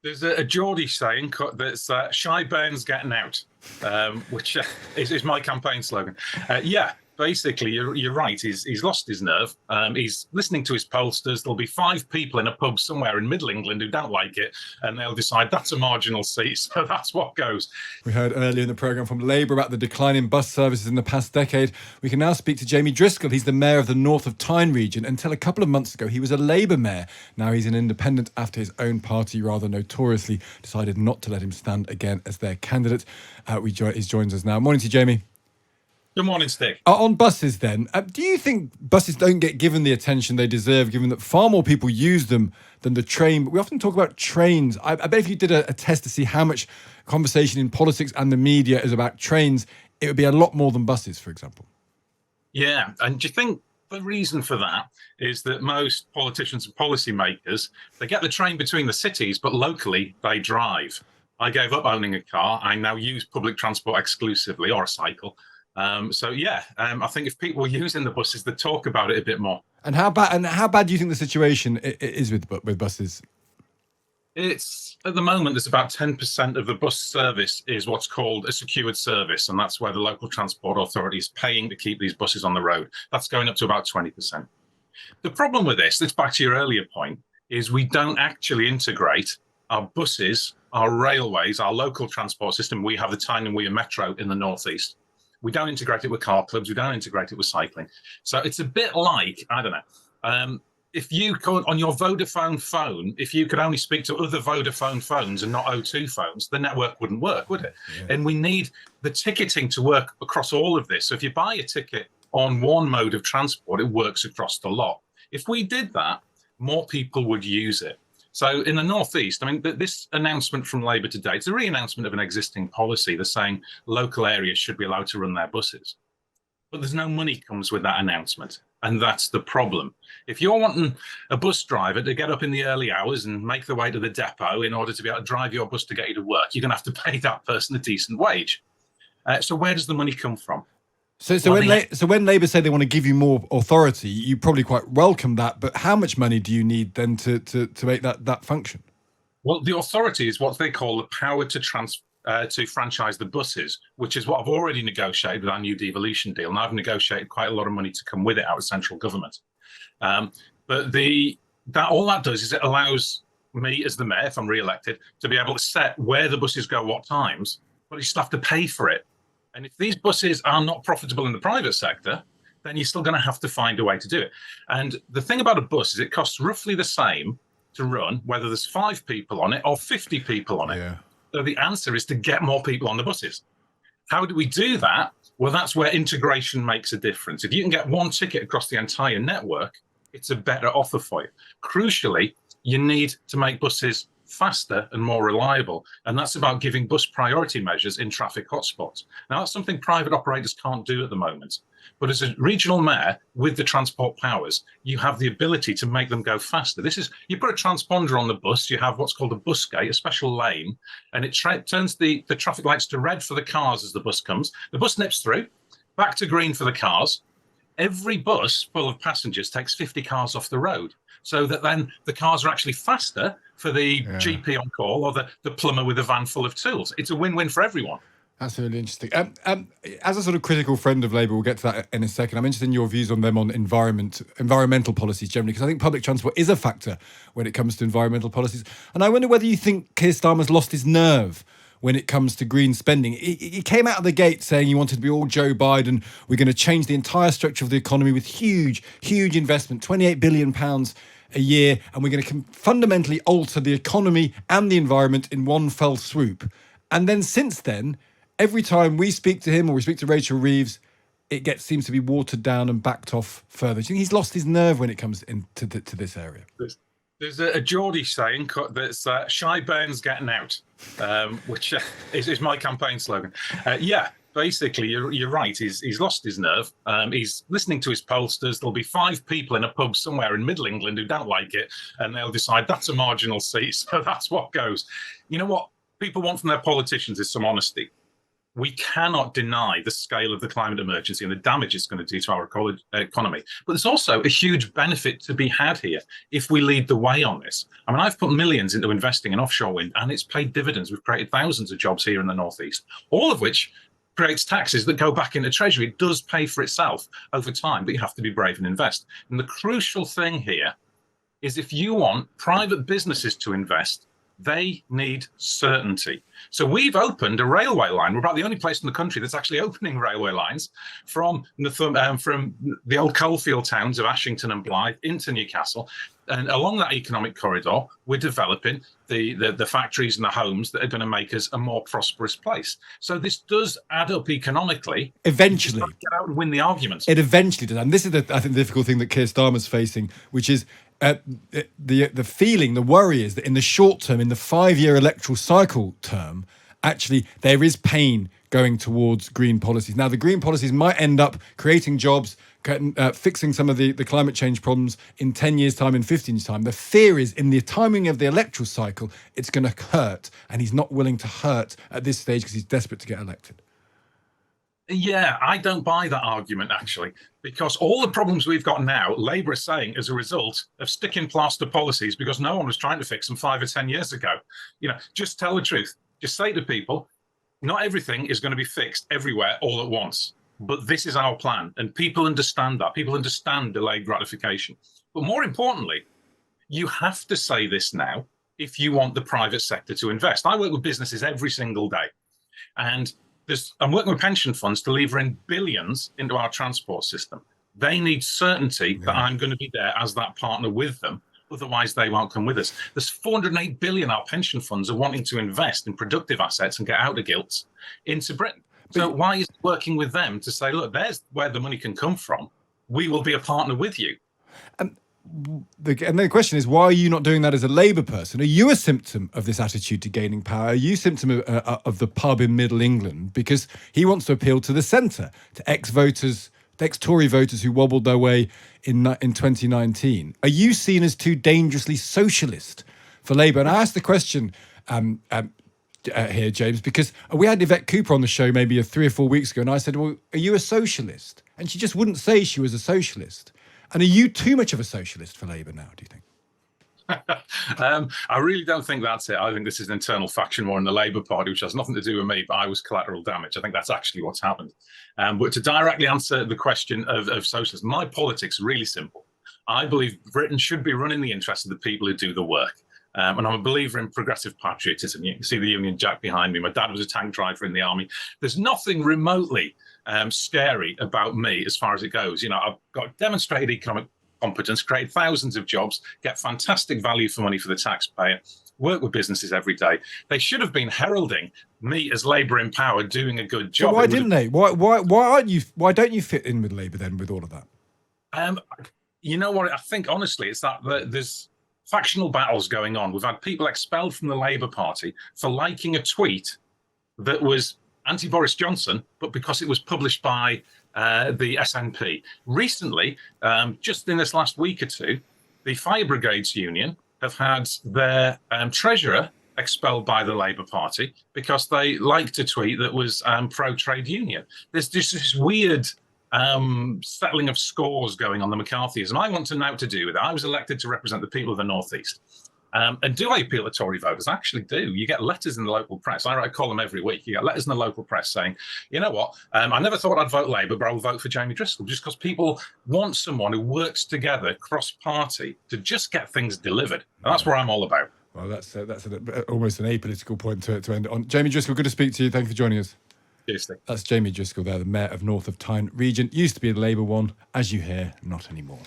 There's a Geordie saying that's "Shy Burns getting out," which is my campaign slogan. Yeah, basically, you're right. He's lost his nerve. He's listening to his pollsters. There'll be 5 people in a pub somewhere in Middle England who don't like it, and they'll decide that's a marginal seat, so that's what goes. We heard earlier in the programme from Labour about the decline in bus services in the past decade. We can now speak to Jamie Driscoll. He's the mayor of the north of Tyne region. Until a couple of months ago, he was a Labour mayor. Now he's an independent after his own party rather notoriously decided not to let him stand again as their candidate. He joins us now. Morning to you, Jamie. Good morning, Stig. On buses then, do you think buses don't get given the attention they deserve, given that far more people use them than the train? We often talk about trains. I bet if you did a test to see how much conversation in politics and the media is about trains, it would be a lot more than buses, for example. Yeah, and do you think the reason for that is that most politicians and policymakers, they get the train between the cities, but locally they drive. I gave up owning a car. I now use public transport exclusively, or a cycle. I think if people were using the buses, they'd talk about it a bit more. And how bad do you think the situation is with buses? It's at the moment there's about 10% of the bus service is what's called a secured service, and that's where the local transport authority is paying to keep these buses on the road. That's going up to about 20%. The problem with this, back to your earlier point, is we don't actually integrate our buses, our railways, our local transport system. We have the Tyne and Metro in the northeast. We don't integrate it with car clubs. We don't integrate it with cycling. So it's a bit like, I don't know, if you could, on your Vodafone phone, if you could only speak to other Vodafone phones and not O2 phones, the network wouldn't work, would it? Yeah. And we need the ticketing to work across all of this. So if you buy a ticket on one mode of transport, it works across the lot. If we did that, more people would use it. So in the northeast, I mean, this announcement from Labour today, it's a re-announcement of an existing policy. They're saying local areas should be allowed to run their buses. But there's no money comes with that announcement. And that's the problem. If you're wanting a bus driver to get up in the early hours and make the way to the depot in order to be able to drive your bus to get you to work, you're going to have to pay that person a decent wage. So where does the money come from? So when Labour say they want to give you more authority, you probably quite welcome that. But how much money do you need then to make that function? Well, the authority is what they call the power to franchise the buses, which is what I've already negotiated with our new devolution deal. And I've negotiated quite a lot of money to come with it out of central government. But all that does is it allows me as the mayor, if I'm re-elected, to be able to set where the buses go, what times, but you still have to pay for it. And if these buses are not profitable in the private sector, then you're still going to have to find a way to do it. And the thing about a bus is it costs roughly the same to run, whether there's 5 people on it or 50 people on it. Yeah. So the answer is to get more people on the buses. How do we do that? Well, that's where integration makes a difference. If you can get one ticket across the entire network, it's a better offer for you. Crucially, you need to make buses faster and more reliable. And that's about giving bus priority measures in traffic hotspots. Now, that's something private operators can't do at the moment. But as a regional mayor with the transport powers, you have the ability to make them go faster. You put a transponder on the bus, you have what's called a bus gate, a special lane, and it turns the traffic lights to red for the cars as the bus comes. The bus nips through, back to green for the cars. Every bus full of passengers takes 50 cars off the road, so that then the cars are actually faster for the GP on call or the plumber with a van full of tools. It's a win-win for everyone. That's really interesting. As a sort of critical friend of Labour, we'll get to that in a second. I'm interested in your views on them on environmental policies generally, because I think public transport is a factor when it comes to environmental policies. And I wonder whether you think Keir Starmer's lost his nerve when it comes to green spending. He came out of the gate saying he wanted to be all Joe Biden. We're going to change the entire structure of the economy with huge investment, £28 billion a year, and we're going to fundamentally alter the economy and the environment in one fell swoop. And then since then, every time we speak to him or we speak to Rachel Reeves, it seems to be watered down and backed off further. Do you think he's lost his nerve when it comes to this area? There's a Geordie saying that's "Shy Burns getting out," which is my campaign slogan. Yeah, basically, you're right. He's lost his nerve. He's listening to his pollsters. There'll be 5 people in a pub somewhere in Middle England who don't like it, and they'll decide that's a marginal seat. So that's what goes. You know what people want from their politicians is some honesty. we cannot deny the scale of the climate emergency and the damage it's going to do to our economy. But there's also a huge benefit to be had here if we lead the way on this. I mean, I've put millions into investing in offshore wind, and it's paid dividends. We've created thousands of jobs here in the Northeast, all of which creates taxes that go back into Treasury. It does pay for itself over time, but you have to be brave and invest. And the crucial thing here is if you want private businesses to invest, they need certainty. So we've opened a railway line. We're about the only place in the country that's actually opening railway lines from the old coalfield towns of Ashington and Blythe into Newcastle. And along that economic corridor, we're developing the factories and the homes that are going to make us a more prosperous place. So this does add up economically. Eventually. You just get out and win the arguments. It eventually does. And this is, I think, the difficult thing that Keir Starmer's facing, which is the feeling, the worry is that in the short term, in the 5-year electoral cycle term, actually there is pain going towards green policies. Now, the green policies might end up creating jobs, fixing some of the climate change problems in 10 years' time, in 15 years' time. The fear is in the timing of the electoral cycle, it's going to hurt. And he's not willing to hurt at this stage because he's desperate to get elected. Yeah, I don't buy that argument, actually, because all the problems we've got now, Labour is saying as a result of sticking plaster policies because no one was trying to fix them 5 or 10 years ago. You know, just tell the truth. Just say to people, not everything is going to be fixed everywhere all at once. But this is our plan. And people understand that. People understand delayed gratification. But more importantly, you have to say this now if you want the private sector to invest. I work with businesses every single day. And I'm working with pension funds to lever in billions into our transport system. They need certainty that I'm going to be there as that partner with them. Otherwise, they won't come with us. There's 408 billion our pension funds are wanting to invest in productive assets and get out of gilts into Britain. So why is it working with them to say, look, there's where the money can come from. We will be a partner with you. And then the question is, why are you not doing that as a Labour person? Are you a symptom of this attitude to gaining power? Are you a symptom of the pub in Middle England? Because he wants to appeal to the centre, to ex-voters, ex-Tory voters who wobbled their way in 2019. Are you seen as too dangerously socialist for Labour? And I asked the question here, James, because we had Yvette Cooper on the show maybe 3 or 4 weeks ago, and I said, well, are you a socialist? And she just wouldn't say she was a socialist. And are you too much of a socialist for Labour now, do you think? I really don't think that's it. I think this is an internal faction war in the Labour Party, which has nothing to do with me, but I was collateral damage. I think that's actually what's happened. But to directly answer the question of socialism, my politics are really simple. I believe Britain should be running the interests of the people who do the work. And I'm a believer in progressive patriotism. You can see the Union Jack behind me. My dad was a tank driver in the army. There's nothing remotely scary about me as far as it goes. You know, I've got demonstrated economic competence, create thousands of jobs, get fantastic value for money for the taxpayer, work with businesses every day. They should have been heralding me as Labour in power doing a good job. So why didn't they? Why don't you fit in with Labour then with all of that? You know what? I think honestly, it's that there's factional battles going on. We've had people expelled from the Labour Party for liking a tweet that was anti-Boris Johnson, but because it was published by the SNP. Recently, just in this last week or two, the Fire Brigades Union have had their treasurer expelled by the Labour Party because they liked a tweet that was pro-trade union. There's just this weird settling of scores going on, the McCarthyism. I want to know what to do with it. I was elected to represent the people of the North East. And do I appeal to Tory voters? I actually do. You get letters in the local press. I write a column every week. You get letters in the local press saying, you know what, I never thought I'd vote Labour, but I'll vote for Jamie Driscoll, just because people want someone who works together cross-party to just get things delivered. And that's what I'm all about. Well, that's almost an apolitical point to end it on. Jamie Driscoll, good to speak to you. Thank you for joining us. Cheers. That's Jamie Driscoll there, the Mayor of North of Tyne region. Used to be a Labour one. As you hear, not anymore.